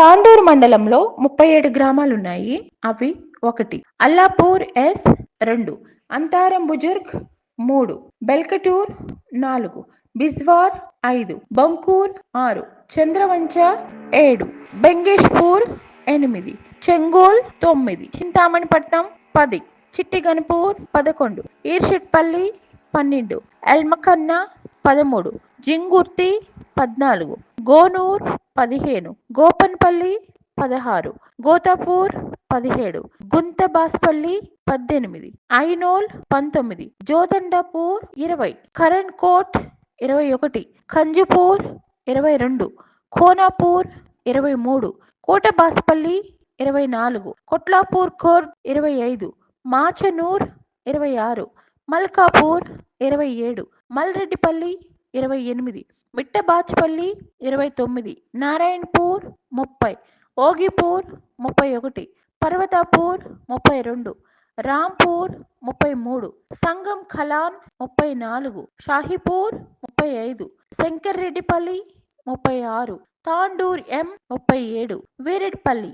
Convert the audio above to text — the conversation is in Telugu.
తాండూరు మండలంలో 37 గ్రామాలున్నాయి. అవి 1 అల్లాపూర్ ఎస్ 2, అంతారం బుజుర్గ్ 3, బెల్కటూర్ 4, బిజ్వార్ 5, బంకూర్ 6, చంద్రవంచ 7, బెంగేష్పూర్ 8, చెంగోల్ 9, చింతామణిపట్నం 10, చిట్టిగన్పూర్ 11, ఈర్షిట్పల్లి 12, ఎల్మకన్న 13, జింగుర్తి 14, గోనూర్ 15, గోపన్పల్లి 16, గోతాపూర్ 17, గుంతబాస్పల్లి 18, ఐనోల్ 19, జోదండపూర్ 20, కరణ్ కోట్ 21, ఖంజుపూర్ 22, ఖోనాపూర్ 23, కోటబాస్పల్లి 24, కొట్లాపూర్ ఖోర్ద్ 25, మాచనూర్ 26, మల్కాపూర్ 27, మల్రెడ్డిపల్లి 28, మిట్టబాచ్పల్లి 29, నారాయణపూర్ 30, ఓగిపూర్ 31, పర్వతాపూర్ 32, రాంపూర్ 33, సంగం ఖలాన్ 34, షాహీపూర్ 35, శంకర్రెడ్డిపల్లి 36, తాండూర్ ఎం 37, వీరెడ్పల్లి